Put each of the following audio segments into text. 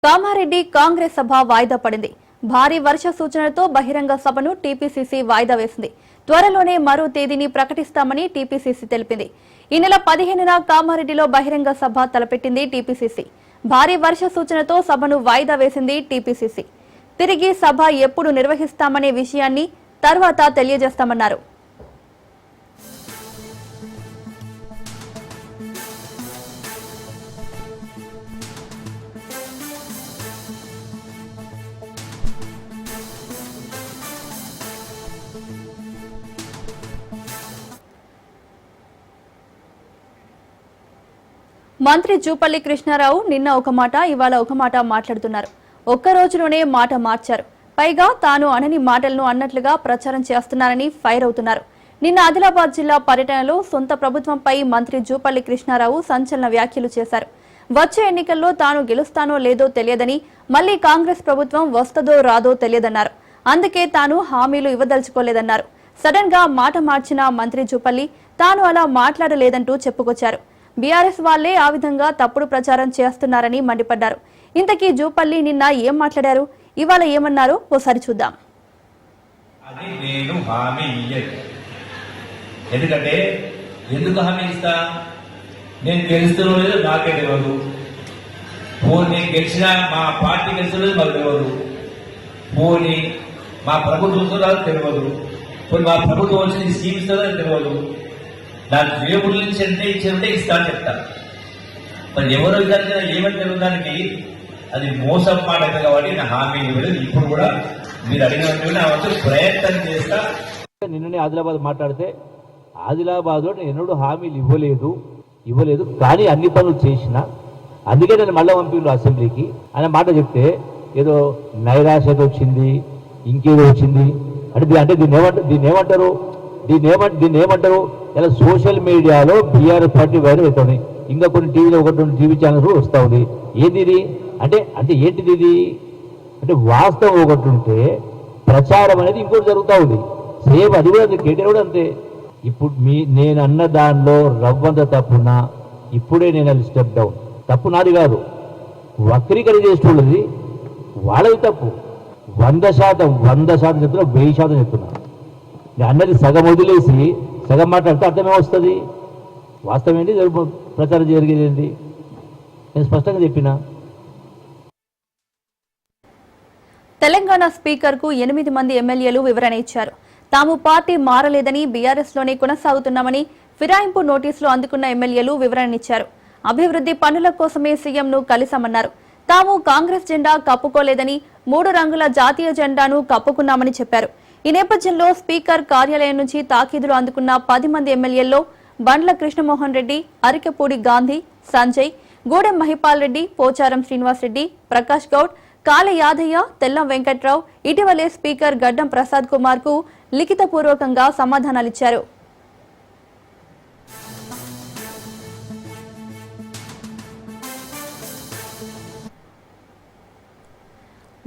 కామారెడ్డి కాంగ్రెస్ సభ వాయిదా పడింది. భారీ వర్ష సూచనలతో బహిరంగ సభను టీపీసీసీ వాయిదా వేసింది. త్వరలోనే మరో తేదీని ప్రకటిస్తామని టీపీసీసీ తెలిపింది. ఈ నెల 15న కామారెడ్డిలో బహిరంగ సభ తలపెట్టింది టీపీసీసీ. భారీ వర్ష సూచనతో సభను వాయిదా వేసింది టీపీసీసీ. తిరిగి సభ ఎప్పుడు నిర్వహిస్తామనే విషయాన్ని తర్వాత తెలియజేస్తామన్నారు. మంత్రి జూపల్లి కృష్ణారావు నిన్న ఒక మాట ఇవాళ ఒక మాట మాట్లాడుతున్నారు. ఒక్క రోజులోనే మాట మార్చారు. పైగా తాను అనని మాటలను అన్నట్లుగా ప్రచారం చేస్తున్నారని ఫైర్ అవుతున్నారు. నిన్న ఆదిలాబాద్ జిల్లా పర్యటనలో సొంత ప్రభుత్వంపై మంత్రి జూపల్లి కృష్ణారావు సంచలన వ్యాఖ్యలు చేశారు. వచ్చే ఎన్నికల్లో తాను గెలుస్తానో లేదో తెలియదని, మళ్లీ కాంగ్రెస్ ప్రభుత్వం వస్తదో రాదో తెలియదన్నారు. అందుకే తాను హామీలు ఇవ్వదలుచుకోలేదన్నారు. సడన్ గా మాట మార్చిన మంత్రి జూపల్లి తాను అలా మాట్లాడలేదంటూ చెప్పుకొచ్చారు. బీఆర్ఎస్ వాళ్లే ఆ విధంగా తప్పుడు ప్రచారం చేస్తున్నారని మండిపడ్డారు. ఇంతకీ జూపల్లి నిన్న ఏం మాట్లాడారు, ఇవాళ ఏమన్నారో ఓసారి చూద్దాం. ఎందుకంటే ఎందుకు హామీ ఇస్తా, నేను గెలుస్తున్నా లేదు నాకే తెలియదు. పోనీ గెలిచినా మా పార్టీ గెలుస్తున్నది మాకు తెలియదు. పోనీ మా ప్రభుత్వం తెలియదు. పోనీ మా ప్రభుత్వం వచ్చి స్కీమ్ ఇస్తుందో తెలియదు. నాకు దేవుడి నుంచి అంటే ఇచ్చేంటే ఇస్తా అని చెప్తాను. మరి ఎవరో విధానికి ఏమని తెలియడానికి అది మోసం మాట కాబట్టి నా హామీ ఇవ్వలేదు. ఇప్పుడు కూడా మీరు అడిగినట్టు నా వంతు ప్రయత్నం చేస్తా. నిన్ననే ఆదిలాబాద్ మాట్లాడితే ఆదిలాబాద్లో నేను ఎన్నడూ హామీలు ఇవ్వలేదు కానీ అన్ని పనులు చేసిన, అందుకే నేను మళ్ళీ పంపిండు అసెంబ్లీకి అనే మాట చెప్తే ఏదో నైరాశ్యత వచ్చింది, ఇంకేదో వచ్చింది అంటే దీన్ని ఏమంటారు ఇలా సోషల్ మీడియాలో బీఆర్ఎస్ పార్టీ వైరల్ అవుతుంది. ఇంకా కొన్ని టీవీలో ఒకటి టీవీ ఛానల్స్ వస్తూ ఉంది. ఏది ఇది అంటే ఏంటిది ఇది అంటే వాస్తవం ఒకటి ఉంటే ప్రచారం అనేది ఇంకోటి జరుగుతూ ఉంది. సేమ్ అది కూడా కేటీఆర్ కూడా అంతే. ఇప్పుడు నేను అన్న దానిలో రవ్వంత తప్పున్నా ఇప్పుడే నేను అది స్టెప్ డౌన్. తప్పు నాది కాదు, వక్రీకరణ చేస్తున్నది వాళ్ళది తప్పు. 100% చెప్తున్నా, 1000% చెప్తున్నా. నేను అన్నది సగం వదిలేసి సగం మాట్లాడితే అర్థమే వస్తుంది. వాస్తవం ఏంటి, ప్రచారం జరిగేది నేను స్పష్టంగా చెప్పినా. తెలంగాణ స్పీకర్ కు 8 మంది ఎమ్మెల్యేలు వివరణ ఇచ్చారు. తాము పార్టీ మారలేదని, బీఆర్ఎస్ లోనే కొనసాగుతున్నామని ఫిరాయింపు నోటీసులు అందుకున్న ఎమ్మెల్యేలు వివరణిచ్చారు. అభివృద్ధి పనుల కోసమే సీఎంను కలిశామన్నారు. తాము కాంగ్రెస్ జెండా కప్పుకోలేదని, 3 రంగుల జాతీయ జెండాను కప్పుకున్నామని చెప్పారు. ఈ నేపథ్యంలో స్పీకర్ కార్యాలయం నుంచి తాకీదులు అందుకున్న 10 మంది ఎమ్మెల్యేల్లో బండ్ల కృష్ణమోహన్ రెడ్డి, అరికెపూడి గాంధీ, సంజయ్, గూడెం మహిపాల్ రెడ్డి, పోచారం శ్రీనివాస్ రెడ్డి, ప్రకాష్ గౌడ్, కాళ యాదయ్య, తెల్లం వెంకట్రావు ఇటీవలే స్పీకర్ గడ్డం ప్రసాద్ కుమార్ కు లిఖితపూర్వకంగా సమాధానాలిచ్చారు.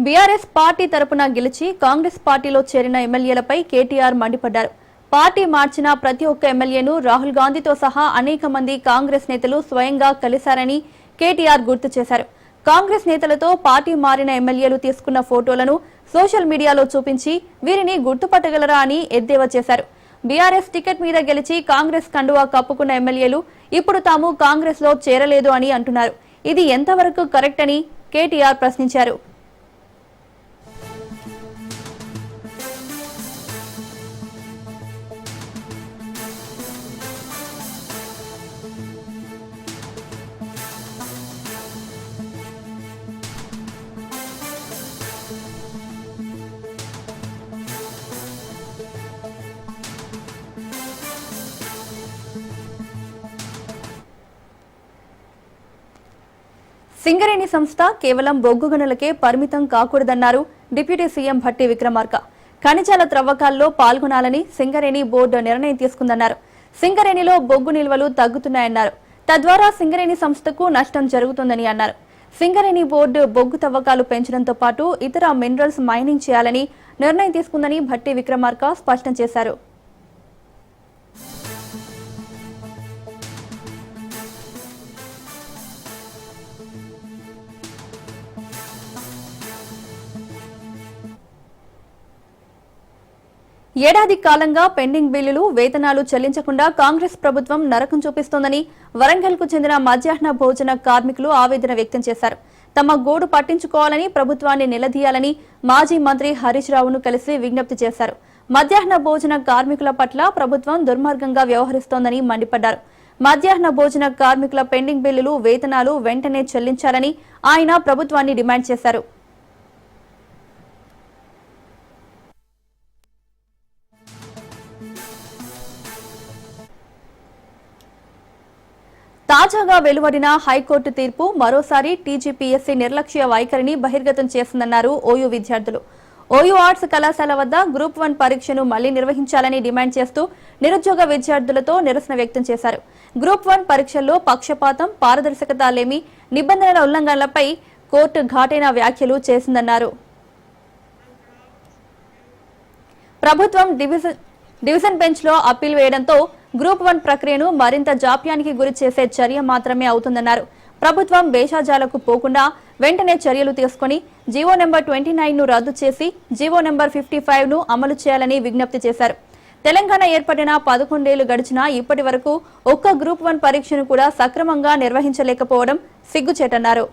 బీఆర్ఎస్ పార్టీ తరపున గెలిచి కాంగ్రెస్ పార్టీలో చేరిన ఎమ్మెల్యేలపై కేటీఆర్ మండిపడ్డారు. పార్టీ మార్చిన ప్రతి ఒక్క ఎమ్మెల్యేను రాహుల్ గాంధీతో సహా అనేక మంది కాంగ్రెస్ నేతలు స్వయంగా కలిశారని కేటీఆర్ గుర్తు చేశారు. కాంగ్రెస్ నేతలతో పార్టీ మారిన ఎమ్మెల్యేలు తీసుకున్న ఫోటోలను సోషల్ మీడియాలో చూపించి వీరిని గుర్తుపట్టగలరా అని ఎద్దేవా చేశారు. బీఆర్ఎస్ టికెట్ మీద గెలిచి కాంగ్రెస్ కండువా కప్పుకున్న ఎమ్మెల్యేలు ఇప్పుడు తాము కాంగ్రెస్ లో చేరలేదు అని అంటున్నారు. ఇది ఎంతవరకు కరెక్ట్ అని కేటీఆర్ ప్రశ్నించారు. సింగరేణి సంస్థ కేవలం బొగ్గు గనులకే పరిమితం కాకూడదన్నారు డిప్యూటీ సీఎం భట్టి విక్రమార్క. ఖనిజాల త్రవ్వకాల్లో పాల్గొనాలని సింగరేణి బోర్డు నిర్ణయం తీసుకుందన్నారు. సింగరేణిలో బొగ్గు నిల్వలు తగ్గుతున్నాయన్నారు. తద్వారా సింగరేణి సంస్థకు నష్టం జరుగుతుందని అన్నారు. సింగరేణి బోర్డు బొగ్గు తవ్వకాలు పెంచడంతో పాటు ఇతర మినరల్స్ మైనింగ్ చేయాలని నిర్ణయం తీసుకుందని భట్టి విక్రమార్క స్పష్టం చేశారు. ఏడాది కాలంగా పెండింగ్ బిల్లులు వేతనాలు చెల్లించకుండా కాంగ్రెస్ ప్రభుత్వం నరకం చూపిస్తోందని వరంగల్కు చెందిన మధ్యాహ్న భోజన కార్మికులు ఆవేదన వ్యక్తం చేశారు. తమ గోడు పట్టించుకోవాలని ప్రభుత్వాన్ని నిలదీయాలని మాజీ మంత్రి హరీష్ రావును కలిసి విజ్ఞప్తి చేశారు. మధ్యాహ్న భోజన కార్మికుల పట్ల ప్రభుత్వం దుర్మార్గంగా వ్యవహరిస్తోందని మండిపడ్డారు. మధ్యాహ్న భోజన కార్మికుల పెండింగ్ బిల్లులు వేతనాలు వెంటనే చెల్లించాలని ఆయన ప్రభుత్వాన్ని డిమాండ్ చేశారు. తాజాగా వెలువడిన హైకోర్టు తీర్పు మరోసారి టీజీపీఎస్సీ నిర్లక్ష్య వైఖరిని బహిర్గతం చేసిందన్నారు ఓయూ విద్యార్థులు. ఓయూ ఆర్ట్స్ కళాశాల వద్ద గ్రూప్ 1 పరీక్షను మళ్లీ నిర్వహించాలని డిమాండ్ చేస్తూ నిరుద్యోగ విద్యార్థులతో నిరసన వ్యక్తం చేశారు. గ్రూప్ 1 పరీక్షల్లో పక్షపాతం, పారదర్శకత లేమి, నిబంధనల ఉల్లంఘనలపై కోర్టు ఘాటైన వ్యాఖ్యలు చేసిందన్నారు. ప్రభుత్వం డివిజన్ బెంచ్ లో అప్పీల్ వేయడంతో గ్రూప్ 1 ప్రక్రియను మరింత జాప్యానికి గురి చేసే చర్య మాత్రమే అవుతుందన్నారు. ప్రభుత్వం భేషజాలకు పోకుండా వెంటనే చర్యలు తీసుకుని జీవో నెంబర్ 29 ను రద్దు చేసి జీవో నెంబర్ 55 ను అమలు చేయాలని విజ్ఞప్తి చేశారు. తెలంగాణ ఏర్పడిన 11 ఏళ్లు గడిచినా ఇప్పటి వరకు ఒక్క గ్రూప్ 1 పరీక్షను కూడా సక్రమంగా నిర్వహించలేకపోవడం సిగ్గుచేటన్నారు.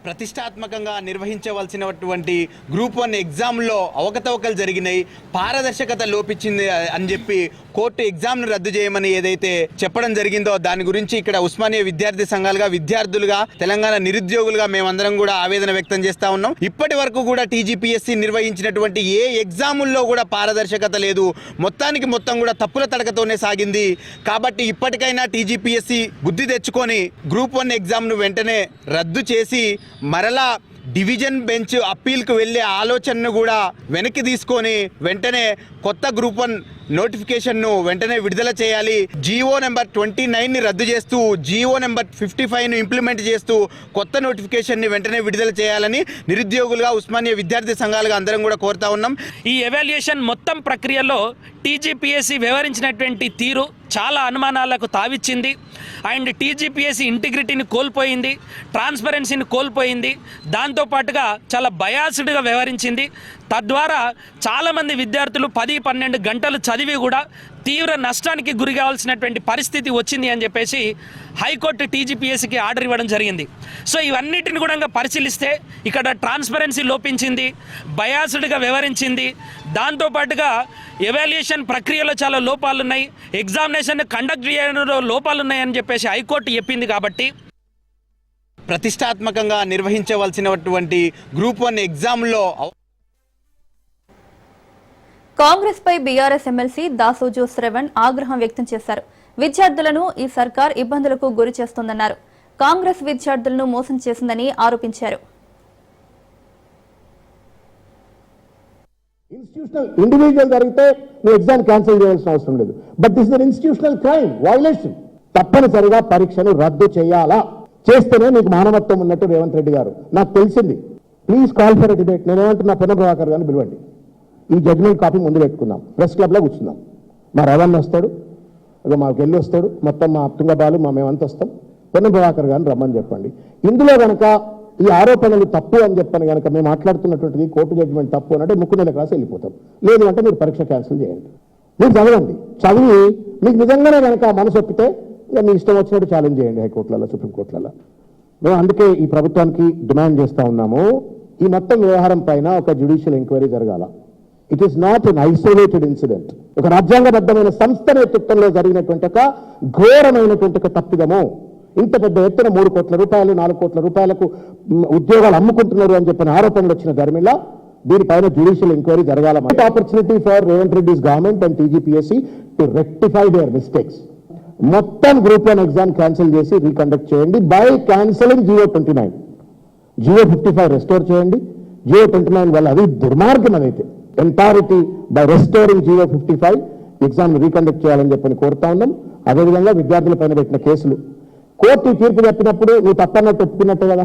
ప్రతిష్టాత్మకంగా నిర్వహించవలసినటువంటి గ్రూప్ 1 ఎగ్జామ్లో అవకతవకలు జరిగినాయి, పారదర్శకత లోపించింది అని చెప్పి కోర్టు ఎగ్జామ్ను రద్దు చేయమని ఏదైతే చెప్పడం జరిగిందో దాని గురించి ఇక్కడ ఉస్మానియా విద్యార్థి సంఘాలుగా, విద్యార్థులుగా, తెలంగాణ నిరుద్యోగులుగా మేమందరం కూడా ఆవేదన వ్యక్తం చేస్తా ఉన్నాం. ఇప్పటి వరకు కూడా టీజీపీఎస్సీ నిర్వహించినటువంటి ఏ ఎగ్జాముల్లో కూడా పారదర్శకత లేదు, మొత్తం కూడా తప్పుల తడకతోనే సాగింది. కాబట్టి ఇప్పటికైనా టీజీపీఎస్సీ బుద్ధి తెచ్చుకొని గ్రూప్ 1 ఎగ్జామ్ను వెంటనే రద్దు చేసి మరలా డివిజన్ బెంచ్ అప్పీల్కు వెళ్ళే ఆలోచనను కూడా వెనక్కి తీసుకొని వెంటనే కొత్త గ్రూప్ 1 నోటిఫికేషన్ను వెంటనే విడుదల చేయాలి. జీవో నెంబర్ 29ని రద్దు చేస్తూ జీవో నెంబర్ 55ను ఇంప్లిమెంట్ చేస్తూ కొత్త నోటిఫికేషన్ని వెంటనే విడుదల చేయాలని నిరుద్యోగులుగా, ఉస్మానియా విద్యార్థి సంఘాలుగా అందరం కూడా కోరుతా ఉన్నాం. ఈ ఎవాల్యుయేషన్ మొత్తం ప్రక్రియలో టీజీపీఎస్సీ వ్యవహరించినటువంటి తీరు చాలా అనుమానాలకు తావిచ్చింది. అండ్ టీజీపీఎస్సీ ఇంటిగ్రిటీని కోల్పోయింది, ట్రాన్స్పరెన్సీని కోల్పోయింది, దాంతోపాటుగా చాలా బయాస్డ్గా వ్యవహరించింది. తద్వారా చాలామంది విద్యార్థులు 10-12 గంటలు చదివి కూడా తీవ్ర నష్టానికి గురి కావాల్సినటువంటి పరిస్థితి వచ్చింది అని చెప్పేసి హైకోర్టు టీజీపీఎస్సీకి ఆర్డర్ ఇవ్వడం జరిగింది. సో ఇవన్నిటిని కూడా పరిశీలిస్తే ఇక్కడ ట్రాన్స్పరెన్సీ లోపించింది, బయాస్డ్గా వ్యవహరించింది, దాంతోపాటుగా ఎవాల్యుయేషన్ ప్రక్రియలో చాలా లోపాలున్నాయి, ఎగ్జామినేషన్ కండక్ట్ చేయడంలో లోపాలున్నాయని చెప్పేసి హైకోర్టు చెప్పింది. కాబట్టి ప్రతిష్టాత్మకంగా నిర్వహించవలసినటువంటి గ్రూప్ 1 ఎగ్జామ్లో కాంగ్రెస్ పై బీఆర్ఎస్ ఎమ్మెల్సీ దాసోజు శ్రవణ్ ఆగ్రహం వ్యక్తం చేశారు. విద్యార్థులను ఈ సర్కార్ ఇబ్బందులకు గురి చేస్తోందన్నారు. కాంగ్రెస్ విద్యార్థులను మోసం చేసిందని ఆరోపించారు. ఇండివిజువల్ జరిగితే నువ్వు ఎగ్జామ్ క్యాన్సిల్ చేయాల్సిన అవసరం లేదు. But this is institutional crime, violation. తప్పనిసరిగా పరీక్షను రద్దు చేయాలా, చేస్తేనే నీకు మానవత్వం ఉన్నట్టు రేవంత్ రెడ్డి గారు. నాకు తెలిసింది. Please call for debate. నేనేమంటున్నా, పొన్నం ప్రభాకర్ గారిని పిలవండి. ఈ జడ్జిమెంట్ కాపీ ముందు పెట్టుకుందాం, ప్రెస్ క్లబ్లో కూర్చుందాం. మా రవణ్ వస్తాడు, మాకు వెళ్ళి వస్తాడు, మొత్తం మా తుంగబాలు మా మేమంతా వస్తాం. పొన్నం ప్రభాకర్ గారిని రమ్మని చెప్పండి. ఇందులో కనుక ఈ ఆరోపణలు తప్పు అని చెప్పని కనుక మేము మాట్లాడుతున్నటువంటిది కోర్టు జడ్జిమెంట్ తప్పు అని అంటే ముక్కునెలకు రాసి వెళ్ళిపోతాం. లేదు అంటే మీరు పరీక్ష క్యాన్సిల్ చేయండి. మీరు చదవండి, చదివి మీకు నిజంగానే కనుక మనసు ఒప్పితే ఇక మీ ఇష్టం వచ్చినట్టు ఛాలెంజ్ చేయండి హైకోర్టులలో, సుప్రీంకోర్టులలో. మేము అందుకే ఈ ప్రభుత్వానికి డిమాండ్ చేస్తూ ఉన్నాము, ఈ మొత్తం వ్యవహారం పైన ఒక జ్యుడిషియల్ ఎంక్వైరీ జరగాల. It is not an isolated incident. ఒక రాజ్యాంగబద్ధమైన సంస్థ నేతృత్వంలో జరిగినటువంటి ఒక ఘోరమైనటువంటి ఒక తప్పిదము. ఇంత పెద్ద ఎత్తున 3 కోట్ల రూపాయలు 4 కోట్ల రూపాయలకు ఉద్యోగాలు అమ్ముకుంటున్నారు అని చెప్పిన ఆరోపణలు వచ్చిన ధర్మిలా దీనిపైన జ్యుడిషియల్ ఎంక్వైరీ జరగాల. Opportunity for Revanth Reddy's government and TGPSC to rectify their mistakes. మొత్తం గ్రూప్ 1 ఎగ్జామ్ క్యాన్సిల్ చేసి రీకండక్ట్ చేయండి by cancelling GO 29. GO 55 restore చేయండి. జీవో 29 వల్ల అది దుర్మార్గం. అదైతే entirety by restoring GO 55 exam reconduct చేయాలని చెప్పని కోరుతా ఉన్నాం. అదేవిధంగా విద్యార్థుల పైన పెట్టిన కేసులు కోర్టు తీర్పు చెప్పినప్పుడు నువ్వు తప్పన్నట్టు ఒప్పుకున్నట్టే కదా,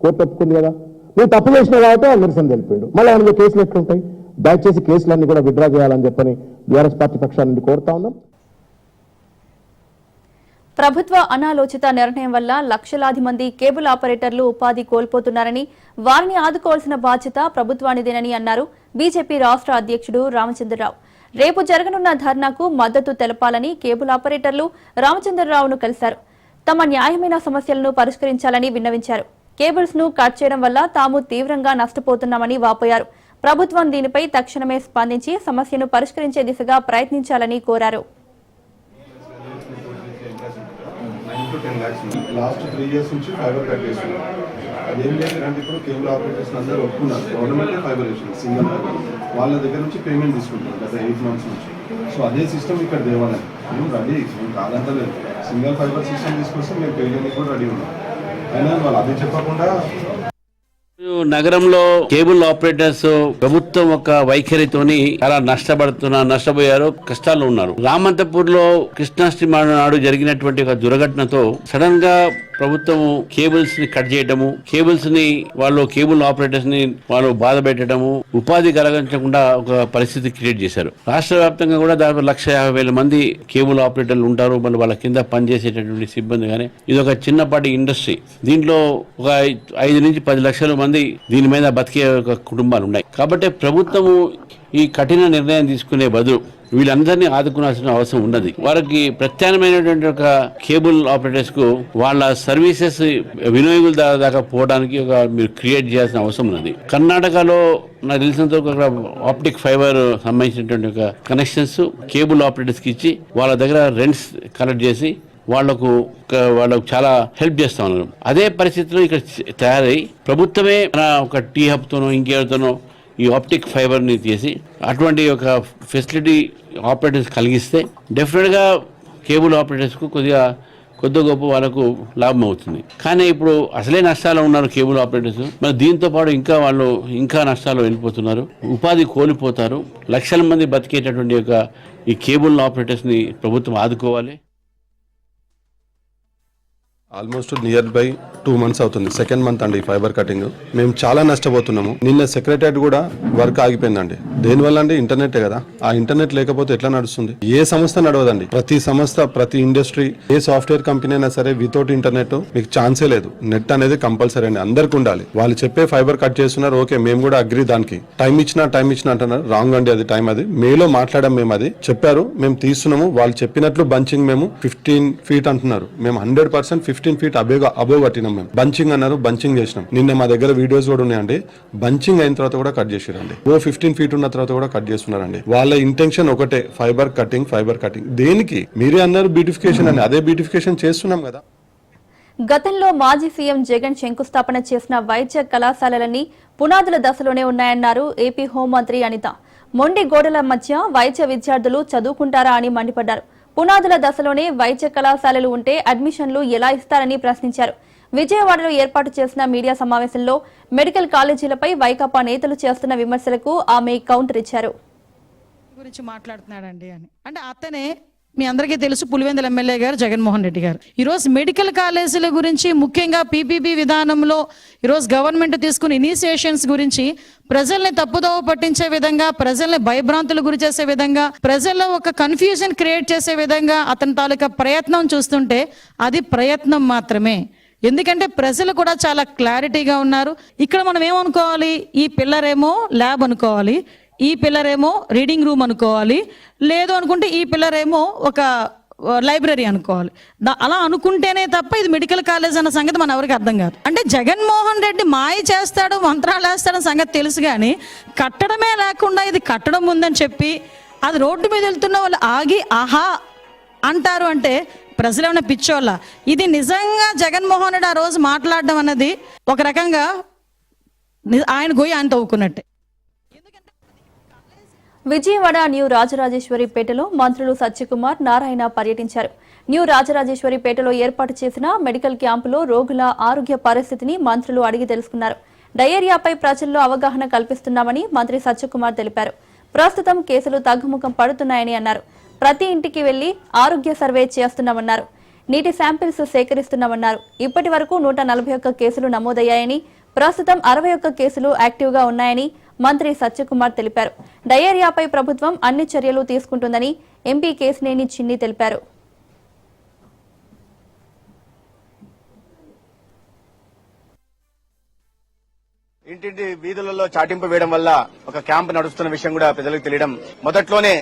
కోర్టు ఒప్పుకుంది కదా, నువ్వు తప్పు చేసిన కాబట్టి నిరసన తెలిపాడు. మళ్ళీ అందులో కేసులు ఎట్లుంటాయి? దయచేసి కేసులన్నీ కూడా విత్డ్రా చేయాలని చెప్పని బీఆర్ఎస్ పార్టీ పక్షాల నుండి కోరుతా ఉన్నాం. ప్రభుత్వ అనాలోచిత నిర్ణయం వల్ల లక్షలాది మంది కేబుల్ ఆపరేటర్లు ఉపాధి కోల్పోతున్నారని, వారిని ఆదుకోవాల్సిన బాధ్యత ప్రభుత్వానిదేనని అన్నారు బీజేపీ రాష్ట్ర అధ్యక్షుడు రామచంద్రరావు. రేపు జరగనున్న ధర్నాకు మద్దతు తెలపాలని కేబుల్ ఆపరేటర్లు రామచంద్రరావును కలిశారు. తమ న్యాయమైన సమస్యలను పరిష్కరించాలని విన్నవించారు. కేబుల్స్ ను కట్ చేయడం వల్ల తాము తీవ్రంగా నష్టపోతున్నామని వాపోయారు. ప్రభుత్వం దీనిపై తక్షణమే స్పందించి సమస్యను పరిష్కరించే దిశగా ప్రయత్నించాలని కోరారు. లాస్ట్ 3 years నుంచి ఫైబర్ కట్ చేస్తున్నారు. అదేం లేదంటే ఇప్పుడు కేబుల్ ఆపరేటర్స్ అందరూ ఒప్పుకున్నారు. గవర్నమెంట్ ఫైబర్ వేసింది సింగిల్ ఫైబర్. వాళ్ళ దగ్గర నుంచి పేమెంట్ తీసుకుంటున్నారు గత 8 months నుంచి. సో అదే సిస్టమ్ ఇక్కడ తేవాలని మేము రెడీ, మేము కాదంటలేదు. సింగిల్ ఫైబర్ సిస్టమ్ తీసుకొస్తే మేము పే చేయడానికి కూడా రెడీ ఉన్నాం. అయినా వాళ్ళు అదే చెప్పకుండా నగరంలో కేబుల్ ఆపరేటర్స్ ప్రభుత్వం ఒక వైఖరితోని చాలా నష్టపోయారు, కష్టాల్లో ఉన్నారు. రామంతపూర్ లో కృష్ణాష్టమి నాడు జరిగినటువంటి ఒక దుర్ఘటనతో సడన్ గా ప్రభుత్వం కేబుల్స్ ని కట్ చేయడము, కేబుల్స్ ని కేబుల్ ఆపరేటర్స్ ని వాళ్ళు బాధ పెట్టడము, ఉపాధి కలగకుండా ఒక పరిస్థితి క్రియేట్ చేశారు. రాష్ట్ర వ్యాప్తంగా కూడా దాదాపు 150,000 మంది కేబుల్ ఆపరేటర్లు ఉంటారు. మళ్ళీ వాళ్ళ కింద పనిచేసేటటువంటి సిబ్బంది. కానీ ఇది ఒక చిన్నపాటి ఇండస్ట్రీ. దీంట్లో ఒక 5 నుంచి 10 లక్షల మంది దీని మీద బతికే ఒక కుటుంబాలు ఉన్నాయి. కాబట్టి ప్రభుత్వము ఈ కఠిన నిర్ణయం తీసుకునే బదులు వీళ్ళందరినీ ఆదుకునాల్సిన అవసరం ఉన్నది. వారికి ప్రత్యామ్నాయమైనటువంటి ఒక కేబుల్ ఆపరేటర్స్ కు వాళ్ళ సర్వీసెస్ వినియోగుల దాకా పోవడానికి మీరు క్రియేట్ చేయాల్సిన అవసరం ఉన్నది. కర్ణాటకలో నాకు తెలిసినంత ఆప్టిక్ ఫైబర్ సంబంధించినటువంటి ఒక కనెక్షన్స్ కేబుల్ ఆపరేటర్స్ కి ఇచ్చి వాళ్ళ దగ్గర రెంట్స్ కలెక్ట్ చేసి వాళ్ళకు చాలా హెల్ప్ చేస్తా ఉన్నారు. అదే పరిస్థితిలో ఇక్కడ తయారై ప్రభుత్వమే ఒక టీ హబ్ తోనో ఇంకేతోనో ఈ ఆప్టిక్ ఫైబర్ ని తీసి అటువంటి ఒక ఫెసిలిటీ ఆపరేటర్స్ కలిగిస్తే డెఫినెట్ గా కేబుల్ ఆపరేటర్స్ కు కొద్ది గొప్ప వాళ్ళకు లాభం అవుతుంది. కానీ ఇప్పుడు అసలే నష్టాలు ఉన్నారు కేబుల్ ఆపరేటర్స్. మరి దీంతో పాటు ఇంకా నష్టాలు వెళ్ళిపోతున్నారు, ఉపాధి కోల్పోతారు. లక్షల మంది బతికేటటువంటి ఈ కేబుల్ ఆపరేటర్స్ ని ప్రభుత్వం ఆదుకోవాలి. ఆల్మోస్ట్ నియర్ బై 2 months అవుతుంది. 2nd month అండి ఫైబర్ కటింగ్. మేము చాలా నష్టపోతున్నాము. నిన్న సెక్రటరియట్ కూడా వర్క్ ఆగిపోయిందండి. దేనివల్ల అండి? ఇంటర్నెట్ కదా. ఆ ఇంటర్నెట్ లేకపోతే ఎట్లా నడుస్తుంది? ఏ సంస్థ నడవదండి. ప్రతి సంస్థ, ప్రతి ఇండస్ట్రీ, ఏ సాఫ్ట్వేర్ కంపెనీ అయినా సరే వితౌట్ ఇంటర్నెట్ మీకు ఛాన్సే లేదు. నెట్ అనేది కంపల్సరీ అండి, అందరికి ఉండాలి. వాళ్ళు చెప్పే ఫైబర్ కట్ చేస్తున్నారు, ఓకే మేము కూడా అగ్రి. దానికి టైం ఇచ్చిన అంటున్నారు. రాంగ్ అండి, అది టైం. అది మేలో మాట్లాడాం, మేము అది చెప్పారు, మేము తీస్తున్నాము. వాళ్ళు చెప్పినట్లు బంచింగ్ మేము 15 feet అంటున్నారు. మేము 100% 15 feet అబోవ్ కట్టినాం. మేము బంచింగ్ అన్నారు, బంచింగ్ చేసినాం. నిన్న మా దగ్గర వీడియోస్ కూడా ఉన్నాయండి. బంచింగ్ అయిన తర్వాత కూడా కట్ చేసిరండి. 15 feet ఉన్న తర్వాత కూడా కట్ చేస్తున్నారండి. వాళ్ళ ఇంటెన్షన్ ఒకటే, ఫైబర్ కటింగ్. దేనికి? మీరే అన్నారు బ్యూటిఫికేషన్ అని, అదే బ్యూటిఫికేషన్ చేస్తున్నాం కదా. గతంలో మాజీ సీఎం జగన్ శంకుస్థాపన చేసిన వైద్య కళాశాలలన్నీ పునాదుల దశలోనే ఉన్నాయన్నారు ఏపీ హోంమంత్రి అనిత. మొండి గోడల మధ్య వైద్య విద్యార్థులు చదువుకుంటారా అని మండిపడ్డారు. పునాదుల దశలోనే వైద్య కళాశాలలు ఉంటే అడ్మిషన్లు ఎలా ఇస్తారని ప్రశ్నించారు. విజయవాడలో ఏర్పాటు చేసిన మీడియా సమావేశంలో మెడికల్ కాలేజీలపై వైకాపా నేతలు చేస్తున్న విమర్శలకు ఆమె కౌంటర్ ఇచ్చారు. గురించి మాట్లాడుతున్నాడండి అని అంటే అతనే మీ అందరికీ తెలుసు, పులివెందుల ఎమ్మెల్యే గారు జగన్మోహన్ రెడ్డి గారు ఈరోజు మెడికల్ కాలేజీల గురించి, ముఖ్యంగా పీపీపీ విధానంలో ఈరోజు గవర్నమెంట్ తీసుకున్న ఇనిషియేషన్స్ గురించి ప్రజల్ని తప్పుదోవ పట్టించే విధంగా, ప్రజల్ని భయభ్రాంతులు గురి చేసే విధంగా, ప్రజల్లో ఒక కన్ఫ్యూజన్ క్రియేట్ చేసే విధంగా అతని తాలూకా ప్రయత్నం చూస్తుంటే అది ప్రయత్నం మాత్రమే. ఎందుకంటే ప్రజలు కూడా చాలా క్లారిటీగా ఉన్నారు. ఇక్కడ మనం ఏమనుకోవాలి? ఈ పిల్లర్ ఏమో ల్యాబ్ అనుకోవాలి, ఈ పిల్లర్ ఏమో రీడింగ్ రూమ్ అనుకోవాలి, లేదు అనుకుంటే ఈ పిల్లర్ ఏమో ఒక లైబ్రరీ అనుకోవాలి. అలా అనుకుంటేనే తప్ప ఇది మెడికల్ కాలేజ్ అన్న సంగతి మన ఎవరికి అర్థం కాదు. అంటే జగన్మోహన్ రెడ్డి మాయ చేస్తాడు, మంత్రాలు వేస్తాడన్న సంగతి తెలుసు, కానీ కట్టడమే లేకుండా ఇది కట్టడం ఉందని చెప్పి అది రోడ్డు మీద వెళ్తున్న వాళ్ళు ఆగి ఆహా అంటారు అంటే ప్రజలు ఏమైనా పిచ్చోళ్ళ? ఇది నిజంగా జగన్మోహన్ రెడ్డి ఆ రోజు మాట్లాడడం అన్నది ఒక రకంగా ఆయన గోయి ఆయన తవ్వుకున్నట్టే. విజయవాడ న్యూ రాజరాజేశ్వరిపేటలో మంత్రులు సత్యకుమార్, నారాయణ పర్యటించారు. న్యూ రాజరాజేశ్వరిపేటలో ఏర్పాటు చేసిన మెడికల్ క్యాంపులో రోగుల ఆరోగ్య పరిస్థితిని మంత్రులు అడిగి తెలుసుకున్నారు. డయేరియాపై ప్రజల్లో అవగాహన కల్పిస్తున్నామని మంత్రి సత్యకుమార్ తెలిపారు. ప్రస్తుతం కేసులు తగ్గుముఖం పడుతున్నాయని అన్నారు. ప్రతి ఇంటికి వెళ్లి ఆరోగ్య సర్వే చేస్తున్నామన్నారు. నీటి శాంపిల్స్ సేకరిస్తున్నామన్నారు. ఇప్పటి వరకు 141 కేసులు నమోదయ్యాయని, ప్రస్తుతం 61 కేసులు యాక్టివ్గా ఉన్నాయని మంత్రి సత్యకుమార్ తెలిపారు. డయేరియాపై ప్రభుత్వం అన్ని చర్యలు తీసుకుంటుందని ఎంపీ కేశినేని చిన్ని తెలిపారు. ఇంటింటి వీధులలో చాటింపు వేయడం వల్ల ఒక క్యాంప్ నడుస్తున్న విషయం కూడా ప్రజలకు తెలియడం, మొదట్లోనే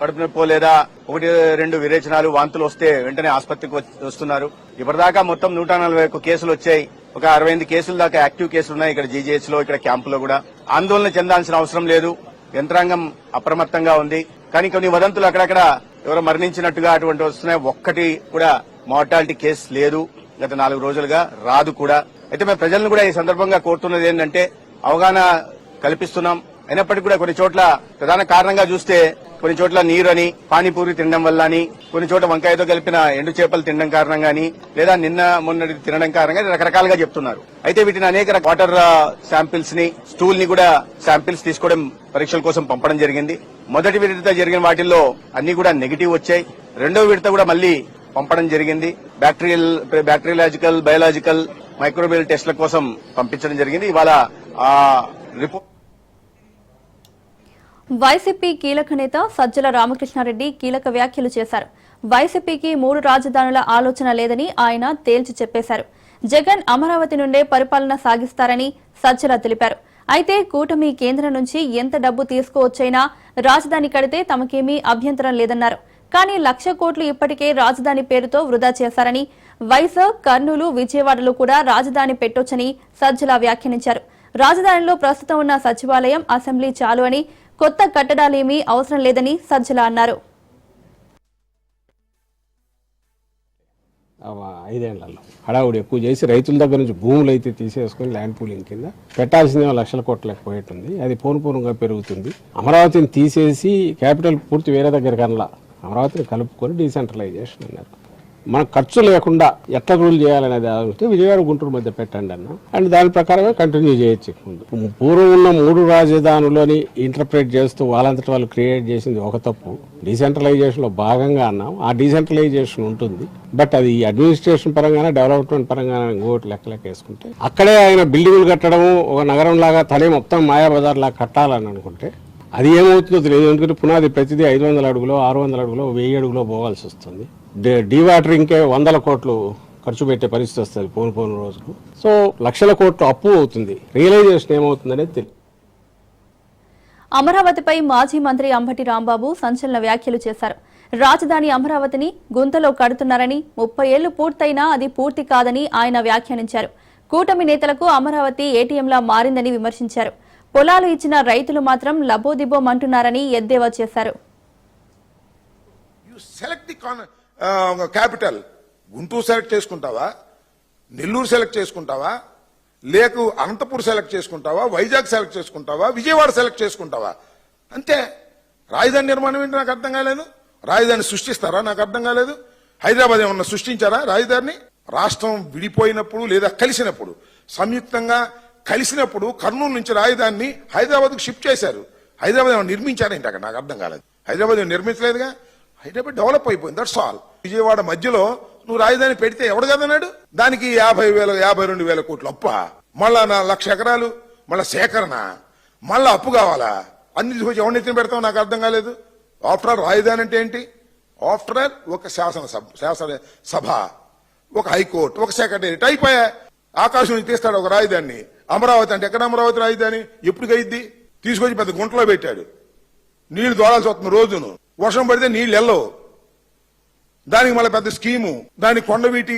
కడుపు నొప్పి లేదా 1-2 విరేచనాలు వాంతులు వస్తే వెంటనే ఆసుపత్రికి వస్తున్నారు. ఇప్పటిదాకా మొత్తం 141 కేసులు వచ్చాయి. ఒక 65 కేసుల దాకా యాక్టివ్ కేసులు ఉన్నాయి ఇక్కడ జీజీహెచ్ లో, ఇక్కడ క్యాంపులో కూడా. ఆందోళన చెందాల్సిన అవసరం లేదు, యంత్రాంగం అప్రమత్తంగా ఉంది. కానీ కొన్ని వదంతులు అక్కడక్కడ ఎవరో మరణించినట్టుగా అటువంటి వస్తున్నాయి. ఒక్కటి కూడా మార్టాలిటీ కేసు లేదు గత 4 రోజులుగా, రాదు కూడా. అయితే మేము ప్రజలను కూడా ఈ సందర్భంగా కోరుతున్నది ఏంటంటే అవగాహన కల్పిస్తున్నాం. అయినప్పటికీ కూడా కొన్ని చోట్ల ప్రధాన కారణంగా చూస్తే కొన్ని చోట్ల నీరు అని, పానీపూరి తినడం వల్ల అని, కొన్ని చోట్ల వంకాయతో కలిపిన ఎండు చేపలు తినడం కారణంగా అని, లేదా నిన్న మొన్నటి తినడం కారణంగా రకరకాలుగా చెప్తున్నారు. అయితే వీటిని అనేక వాటర్ శాంపిల్స్ ని, స్టూల్ ని కూడా శాంపిల్స్ తీసుకోవడం, పరీక్షల కోసం పంపడం జరిగింది. మొదటి విడత జరిగిన వాటిల్లో అన్ని కూడా నెగిటివ్ వచ్చాయి. రెండో విడత కూడా మళ్లీ పంపడం జరిగింది. బ్యాక్టీరియాలజికల్, బయోలాజికల్, మైక్రోబియల్ టెస్ట్ల కోసం పంపించడం జరిగింది. ఇవాళ ఆ రిపోర్ట్ వైసీపీ కీలక నేత సజ్జల రామకృష్ణారెడ్డి కీలక వ్యాఖ్యలు చేశారు. వైసీపీకి 3 రాజధానుల ఆలోచన లేదని ఆయన తేల్చి చెప్పేశారు. జగన్ అమరావతి నుండే పరిపాలన సాగిస్తారని సజ్జల తెలిపారు. అయితే కూటమి కేంద్రం నుంచి ఎంత డబ్బు తీసుకువచ్చైనా రాజధాని కడితే తమకేమీ అభ్యంతరం లేదన్నారు. కానీ 1,00,000 కోట్లు ఇప్పటికే రాజధాని పేరుతో వృధా చేశారని, వైజాగ్, కర్నూలు, విజయవాడలో కూడా రాజధాని పెట్టొచ్చని సజ్జల వ్యాఖ్యానించారు. రాజధానిలో ప్రస్తుతం ఉన్న సచివాలయం, అసెంబ్లీ చాలు అని, కొత్త కట్టడాలేమీ అవసరం లేదని సజ్జల అన్నారు. 5 ఏళ్లలో హడావుడి ఎక్కువ చేసి రైతుల దగ్గర నుంచి భూములు అయితే తీసేసుకుని ల్యాండ్ పూలింగ్ కింద పెట్టాల్సిందే 1,00,000 కోట్లకు పోయేటుంది. అది పూర్ణంగా పెరుగుతుంది. అమరావతిని తీసేసి క్యాపిటల్ పూర్తి వేరే దగ్గర కనలా అమరావతిని కలుపుకొని డీసెంట్రలైజేషన్ అన్నారు. మన ఖర్చు లేకుండా ఎట్లా రూల్ చేయాలనేది ఆలోచిస్తే విజయవాడ, గుంటూరు మధ్య పెట్టండి అన్న. అండ్ దాని ప్రకారమే కంటిన్యూ చేయొచ్చు. పూర్వం ఉన్న 3 రాజధానులని ఇంటర్ప్రిట్ చేస్తూ వాళ్ళంతటి వాళ్ళు క్రియేట్ చేసింది ఒక తప్పు. డీసెంట్రలైజేషన్ లో భాగంగా అన్నాం. ఆ డీసెంట్రలైజేషన్ ఉంటుంది, బట్ అది అడ్మినిస్ట్రేషన్ పరంగానే, డెవలప్మెంట్ పరంగానే ఇంకోటి లెక్క వేసుకుంటే అక్కడే ఆయన బిల్డింగులు కట్టడము, ఒక నగరం లాగా తనే మొత్తం మాయాబజార్ లాగా కట్టాలని అనుకుంటే అది ఏమవుతుందో తెలియదు. ఎందుకంటే పునాది ప్రతిదీ 500 అడుగులో, 600 అడుగులో, 1000 అడుగులో పోవాల్సి వస్తుంది. డీవాటరింగ్కే 100 కోట్లు ఖర్చు పెట్టే పరిస్థితి వస్తుంది పోను రోజుకు. సో 1,00,000 కోట్లు అప్పు అవుతుంది. రియలైజేషన్ ఏమవుతుందనేది తెలియదు. అమరావతిపై మాజీ మంత్రి అంబటి రాంబాబు సంచలన వ్యాఖ్యలు చేశారు. రాజధాని అమరావతిని గుంతలో కడుతున్నారని, 30 ఏళ్లు పూర్తయినా అది పూర్తి కాదని ఆయన వ్యాఖ్యానించారు. కూటమి నేతలకు అమరావతి ఏటీఎంలా మారిందని విమర్శించారు. పొలాలు ఇచ్చిన రైతులు మాత్రం లబోదిబోమంటున్నారని ఎద్దేవా చేశారు. క్యాపిటల్ గుంటూరు సెలెక్ట్ చేసుకుంటావా, నెల్లూరు సెలెక్ట్ చేసుకుంటావా, లేక అనంతపూర్ సెలెక్ట్ చేసుకుంటావా, వైజాగ్ సెలెక్ట్ చేసుకుంటావా, విజయవాడ సెలెక్ట్ చేసుకుంటావా? అంతే. రాజధాని నిర్మాణం ఏంటి నాకు అర్థం కాలేదు. రాజధాని సృష్టిస్తారా నాకు అర్థం కాలేదు. హైదరాబాద్ ఏమన్నా సృష్టించారా రాజధాని? రాష్ట్రం విడిపోయినప్పుడు లేదా కలిసినప్పుడు, సంయుక్తంగా కలిసినప్పుడు కర్నూలు నుంచి రాజధానిని హైదరాబాద్కు షిఫ్ట్ చేశారు. హైదరాబాద్ ఏమన్నా నిర్మించారేంటి అక్కడ? నాకు అర్థం కాలేదు. హైదరాబాద్ నిర్మించలేదుగా. హైదరాబాద్ డెవలప్ అయిపోయింది, దట్స్ ఆల్. విజయవాడ మధ్యలో నువ్వు రాజధాని పెడితే ఎవడు కదన్నాడు? దానికి 52,000 కోట్లు అప్ప, మళ్ళా 1,00,000 ఎకరాలు, మళ్ళా సేకరణ, మళ్ళా అప్పు కావాలా? అన్ని తీసుకొచ్చి ఎవరినెత్తిన పెడతావు నాకు అర్థం కాలేదు. ఆఫ్టర్ ఆల్ రాజధాని అంటే ఏంటి? ఆఫ్టర్ ఆల్ ఒక శాసనసభ, ఒక హైకోర్టు, ఒక సెక్రటేరియట్ అయిపోయా. ఆకాశం నుంచి తీస్తాడు ఒక రాజధానిని. అమరావతి అంటే ఎక్కడ అమరావతి రాజధాని? ఎప్పుడు అయింది? తీసుకొచ్చి పెద్ద గుంటలో పెట్టాడు. నీళ్లు దోడాల్సి వస్తుంది రోజును. వర్షం పడితే నీళ్లు వెళ్ళవు. దానికి మళ్ళీ పెద్ద స్కీము, దానికి కొండవీటి.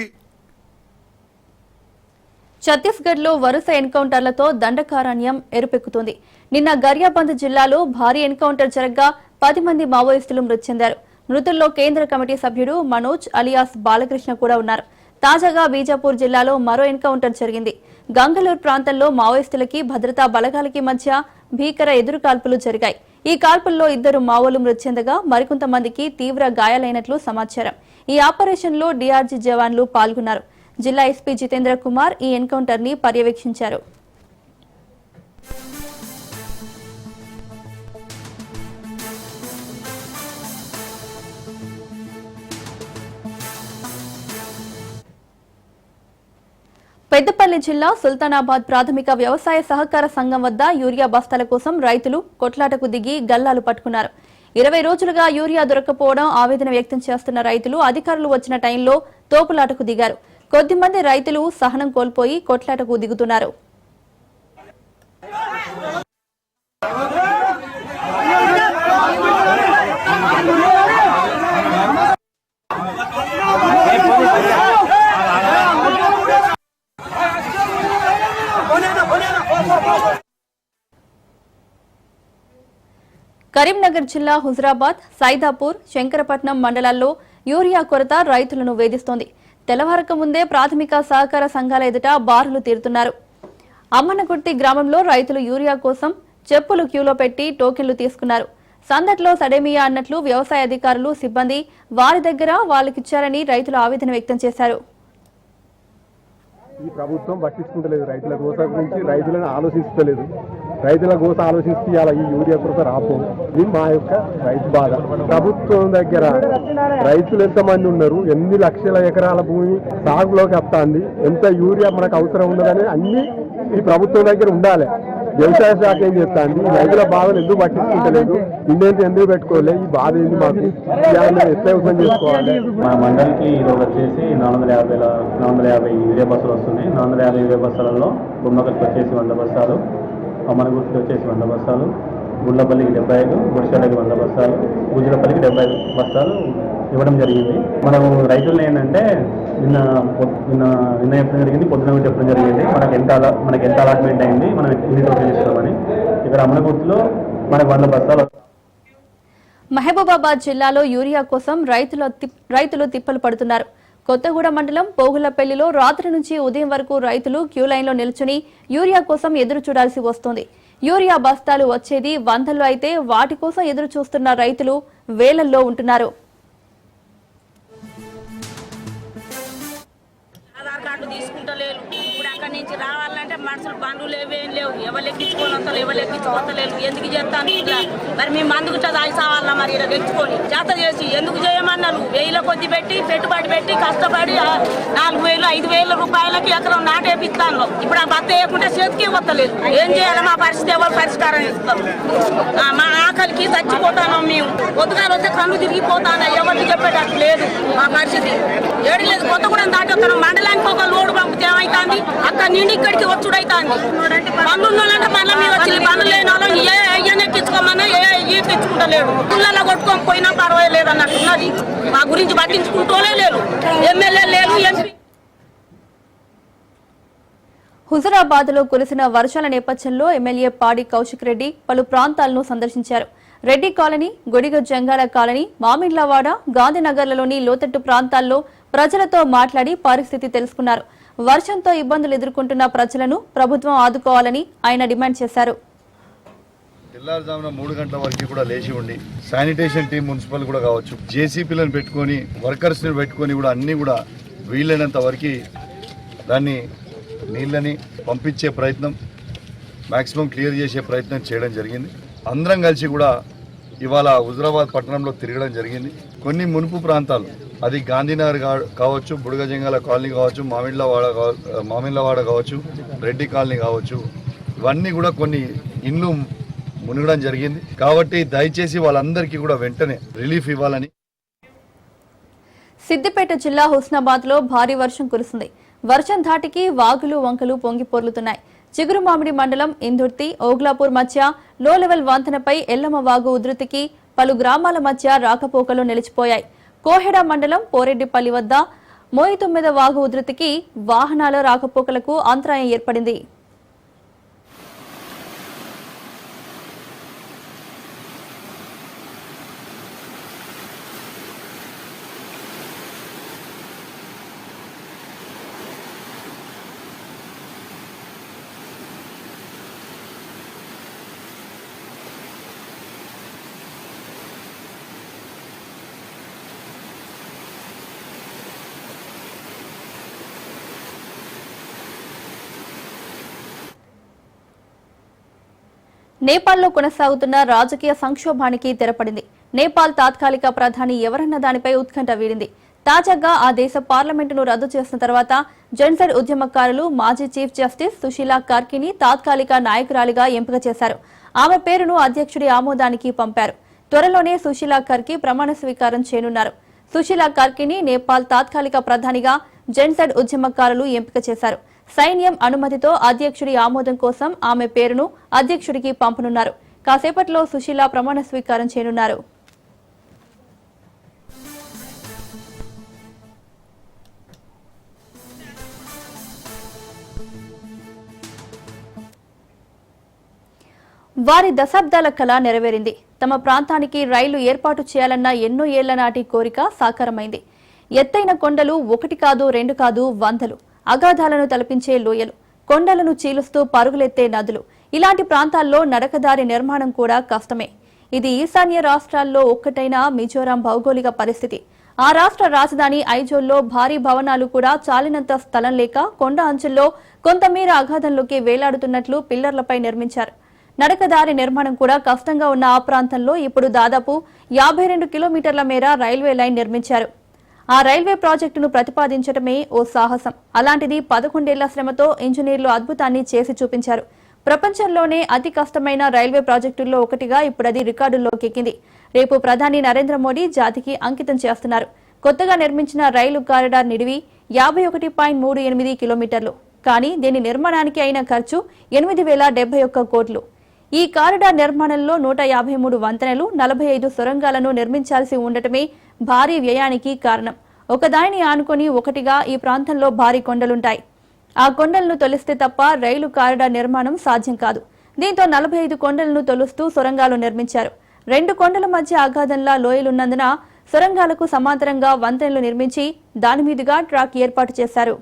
ఛత్తీస్గఢ్ లో వరుస ఎన్కౌంటర్లతో దండకారణ్యం ఎరుపెక్కుతోంది. నిన్న గరియాబంద్ జిల్లాలో భారీ ఎన్కౌంటర్ జరగ్గా 10 మంది మావోయిస్టులు మృతి చెందారు. మృతుల్లో కేంద్ర కమిటీ సభ్యుడు మనోజ్ అలియాస్ బాలకృష్ణ కూడా ఉన్నారు. తాజాగా బీజాపూర్ జిల్లాలో మరో ఎన్కౌంటర్ జరిగింది. గంగలూరు ప్రాంతంలో మావోయిస్టులకి భద్రతా బలగాలకి మధ్య భీకర ఎదురుకాల్పులు జరిగాయి. ఈ కాల్పుల్లో 2 మావోలు మృతి చెందగా మరికొంతమందికి తీవ్ర గాయాలైనట్లు సమాచారం. ఈ ఆపరేషన్ లో డీఆర్జీ జవాన్లు పాల్గొన్నారు. జిల్లా ఎస్పీ జితేంద్ర కుమార్ ఈ ఎన్కౌంటర్ ని పర్యవేక్షించారు. పెద్దపల్లి జిల్లా సుల్తానాబాద్ ప్రాథమిక వ్యవసాయ సహకార సంఘం వద్ద యూరియా బస్తాల కోసం రైతులు కొట్లాటకు దిగి గల్లాలు పట్టుకున్నారు. 20 రోజులుగా యూరియా దొరక్కపోవడం ఆవేదన వ్యక్తం చేస్తున్న రైతులు అధికారులు వచ్చిన టైంలో తోపులాటకు దిగారు. కొద్దిమంది రైతులు సహనం కోల్పోయి కొట్లాటకు దిగుతున్నారు. కరీంనగర్ జిల్లా హుజరాబాద్, సైదాపూర్, శంకరపట్నం మండలాల్లో యూరియా కొరత రైతులను వేధిస్తోంది. తెల్లవారక ముందే ప్రాథమిక సహకార సంఘాల ఎదుట బారులు తీరుతున్నారు. అమ్మనగుర్తి గ్రామంలో రైతులు యూరియా కోసం చెప్పులు క్యూలో పెట్టి టోకెన్లు తీసుకున్నారు. సందట్లో సడేమియా అన్నట్లు వ్యవసాయ అధికారులు, సిబ్బంది వారి దగ్గర వాళ్ళకిచ్చారని రైతులు ఆవేదన వ్యక్తం చేశారు. ఈ ప్రభుత్వం పట్టించుకుంటలేదు, రైతుల గోస గురించి రైతులను ఆలోచిస్తలేదు. రైతుల గోస ఆలోచిస్తే ఇలా ఈ యూరియా కొరత రాపో. ఇది మా యొక్క రైతు బాధ. ప్రభుత్వం దగ్గర రైతులు ఎంతమంది ఉన్నారు, ఎన్ని లక్షల ఎకరాల భూమి సాగులోకి వస్తుంది, ఎంత యూరియా మనకు అవసరం ఉన్నదని అన్ని ఈ ప్రభుత్వం దగ్గర ఉండాలి. వ్యవసాయ శాఖ ఏం చేస్తాంది, రైతుల బాధలు ఎందుకు పట్టించుకుంటలేదు, ఇండియన్స్ ఎందుకు పెట్టుకోలే, ఈ బాధ ఏంది మాకు, ఎట్లా యూజన్ చేసుకోవాలి. మా మండలికి ఈరోజు వచ్చేసి 450 యూరియా బస్సులు వస్తున్నాయి. 450 యూరియా బస్సులలో గుమ్మకల్కి వచ్చేసి 100 బస్తాలు, అమ్మనగుర్తికి వచ్చేసి 100 బస్తాలు, గుళ్ళపల్లికి 75, గుడిశాలకి 100 బస్తాలు, గుజ్జలపల్లికి 75 బస్తాలు ఇవ్వడం జరిగింది. మనం రైతులను ఏంటంటే నిన్న చెప్పడం జరిగింది, పొద్దున చెప్పడం జరిగింది మనకి ఎంత అలాట్మెంట్ అయింది, మనం ఎన్ని రోజులు ఇస్తున్నామని. ఇక్కడ అమ్మనగుర్తిలో మనకు 100 బస్తాలు. మహబూబాబాద్ జిల్లాలో యూరియా కోసం రైతులు తిప్పలు పడుతున్నారు. కొత్తగూడ మండలం పోగులపల్లిలో రాత్రి నుంచి ఉదయం వరకు రైతులు క్యూ లైన్లో నిల్చుని యూరియా కోసం ఎదురు చూడాల్సి వస్తోంది. యూరియా బస్తాలు వచ్చేది 100లో అయితే వాటి కోసం ఎదురు చూస్తున్న రైతులు వేలల్లో ఉంటున్నారు. ఆధార్ కార్డు తీసుకుంటలేరు. ఇప్పుడు అక్కడి నుంచి రావాలంటే మనుషులు బండ్లు ఏం లేవు, ఎవరు ఎక్కించుకొని వస్తలేరు, ఎవరు ఎక్కించుకోవస్తలేరు. ఎందుకు చేస్తాను ఇట్లా? మరి మీ మందుకు తాగి సావాలన్నా మరి ఇలా ఎక్కించుకొని చేత చేసి ఎందుకు చేయమన్నారు? 1000 కొద్ది పెట్టి పెట్టుబడి పెట్టి కష్టపడి 4000 5000 రూపాయలకి ఎకరం నాటేపిస్తాను. ఇప్పుడు ఆ బత్త వేయకుంటే చేతికి వస్తలేదు. ఏం చేయాలి? మా పరిస్థితి ఎవరు పరిష్కారం ఇస్తాం? మా ఆకలికి చచ్చిపోతాను మేము. పొద్దుగాల వస్తే కళ్ళు తిరిగిపోతాను. ఎవరికి చెప్పేటట్టు లేదు మా పరిస్థితి. ఏడు లేదు. కొత్తగూడెం దాటొస్తాను. మండలానికి ఒక లోడు పంపితే ఏమైతుంది? అక్కడ నుండి ఇక్కడికి వచ్చుడైతుంది. పనులు ఉన్నోళ్ళంటే మళ్ళీ మేము వచ్చి పనులు లేని వాళ్ళని ఏ అయ్యని ఎక్కించుకోమన్నా ఏ ఎక్కించుకుంటలేడు. పుల్లలో కొట్టుకొని పోయినా పర్వాలేదు అన్నట్టున్నది. మా గురించి పట్టించుకుంటూనే లేరు. ఎమ్మెల్యే లేరు, ఎంపీ. హుజరాబాద్ లో కురిసిన వర్షాల నేపథ్యంలో ఎమ్మెల్యే పాడి కౌశిక్ రెడ్డి పలు ప్రాంతాలను సందర్శించారు. రెడ్డి కాలనీ, గొడిగ జంగాల కాలనీ, మామిళ్లవాడ, గాంధీనగర్లలోని లోతట్టు ప్రాంతాల్లో ప్రజలతో మాట్లాడి పరిస్థితి తెలుసుకున్నారు. వర్షంతో ఇబ్బందులు ఎదుర్కొంటున్న ప్రజలను ప్రభుత్వం ఆదుకోవాలని ఆయన డిమాండ్ చేశారు. తెల్లారుజామున 3 గంటల వరకు కూడా లేచి ఉండి శానిటేషన్ టీం, మున్సిపల్ కూడా కావచ్చు, జేసీపీలను పెట్టుకొని వర్కర్స్ని పెట్టుకొని కూడా అన్ని కూడా వీలైనంత వరకు దాన్ని నీళ్ళని పంపించే ప్రయత్నం, మ్యాక్సిమం క్లియర్ చేసే ప్రయత్నం చేయడం జరిగింది. అందరం కలిసి కూడా ఇవాళ హుజరాబాద్ పట్టణంలో తిరగడం జరిగింది. కొన్ని మునుపు ప్రాంతాలు, అది గాంధీనగర్ కావచ్చు, బుడగజంగాల కాలనీ కావచ్చు, మామిళ్లవాడ కావచ్చు, రెడ్డి కాలనీ కావచ్చు, ఇవన్నీ కూడా కొన్ని ఇండ్లు మునగడం జరిగింది. కాబట్టి దయచేసి వాళ్ళందరికీ కూడా వెంటనే రిలీఫ్ ఇవ్వాలని. సిద్దిపేట జిల్లా హుస్నాబాద్ లో భారీ వర్షం కురిసింది. వర్షం ధాటికి వాగులు, వంకలు పొంగి పొర్లుతున్నాయి. చిగురుమామిడి మండలం ఇందుర్తి, ఓగ్లాపూర్ మధ్య లో లెవెల్ వంతెనపై ఎల్లమ్మ వాగు ఉధృతికి పలు గ్రామాల మధ్య రాకపోకలు నిలిచిపోయాయి. కోహెడ మండలం పోరెడ్డిపల్లి వద్ద మోయితుమ్మెద వాగు ఉధృతికి వాహనాల రాకపోకలకు అంతరాయం ఏర్పడింది. నేపాల్లో కొనసాగుతున్న రాజకీయ సంక్షోభానికి తెరపడింది. నేపాల్ తాత్కాలిక ప్రధాని ఎవరన్న దానిపై ఉత్కంఠ వీడింది. తాజాగా ఆ దేశ పార్లమెంటును రద్దు చేసిన తర్వాత జెన్సెడ్ ఉద్యమకారులు మాజీ చీఫ్ జస్టిస్ సుశీలా కార్కీని తాత్కాలిక నాయకురాలిగా ఎంపిక చేశారు. ఆమె పేరును అధ్యక్షుడి ఆమోదానికి పంపారు. త్వరలోనే సుశీలా కార్కీ ప్రమాణ స్వీకారం చేయనున్నారు. సుశీలా కార్కీని నేపాల్ తాత్కాలిక ప్రధానిగా జెన్సెడ్ ఉద్యమకారులు ఎంపిక చేశారు. సైన్యం అనుమతితో అధ్యక్షుడి ఆమోదం కోసం ఆమె పేరును అధ్యక్షుడికి పంపనున్నారు. కాసేపట్లో సుశీల ప్రమాణ స్వీకారం చేయనున్నారు. వారి దశాబ్దాల కళ నెరవేరింది. తమ ప్రాంతానికి రైలు ఏర్పాటు చేయాలన్న ఎన్నో ఏళ్ల నాటి కోరిక సాకారమైంది. ఎత్తైన కొండలు, ఒకటి కాదు రెండు కాదు వందలు, అగాధాలను తలపించే లోయలు, కొండలను చీలుస్తూ పరుగులెత్తే నదులు, ఇలాంటి ప్రాంతాల్లో నడకదారి నిర్మాణం కూడా కష్టమే. ఇది ఈశాన్య రాష్ట్రాల్లో ఒక్కటైన మిజోరాం భౌగోళిక పరిస్థితి. ఆ రాష్ట్ర రాజధాని ఐజోల్లో భారీ భవనాలు కూడా చాలినంత స్థలం లేక కొండ అంచుల్లో కొంతమేర అగాధంలోకి వేలాడుతున్నట్లు పిల్లర్లపై నిర్మించారు. నడకదారి నిర్మాణం కూడా కష్టంగా ఉన్న ఆ ప్రాంతంలో ఇప్పుడు దాదాపు 52 కిలోమీటర్ల మేర రైల్వే లైన్ నిర్మించారు. ఆ రైల్వే ప్రాజెక్టును ప్రతిపాదించడమే ఓ సాహసం. అలాంటిది 11 ఏళ్ల శ్రమతో ఇంజనీర్లు అద్భుతాన్ని చేసి చూపించారు. ప్రపంచంలోనే అతి కష్టమైన రైల్వే ప్రాజెక్టుల్లో ఒకటిగా ఇప్పుడు అది రికార్డుల్లోకి ఎక్కింది. రేపు ప్రధాని నరేంద్ర మోడీ జాతికి అంకితం చేస్తున్నారు. కొత్తగా నిర్మించిన రైలు కారిడార్ నిడివి 51.38 కిలోమీటర్లు. కానీ దీని నిర్మాణానికి అయిన ఖర్చు 8,071 కోట్లు. ఈ కారిడార్ నిర్మాణంలో 153 వంతెనలు, 45 సొరంగాలను నిర్మించాల్సి ఉండటమే భారీ వ్యయానికి కారణం. ఒకదానిని ఆనుకొని ఒకటిగా ఈ ప్రాంతంలో భారీ కొండలుంటాయి. ఆ కొండలను తొలిస్తే తప్ప రైలు కారిడార్ నిర్మాణం సాధ్యం కాదు. దీంతో 45 కొండలను తొలుస్తూ సొరంగాలు నిర్మించారు. 2 కొండల మధ్య అగాధంలా లోయలున్నందున సొరంగాలకు సమాంతరంగా వంతెనలు నిర్మించి దాని మీదుగా ట్రాక్ ఏర్పాటు చేశారు.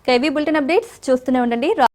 కేవీ బులెటిన్ అప్డేట్స్ చూస్తూనే ఉండండి.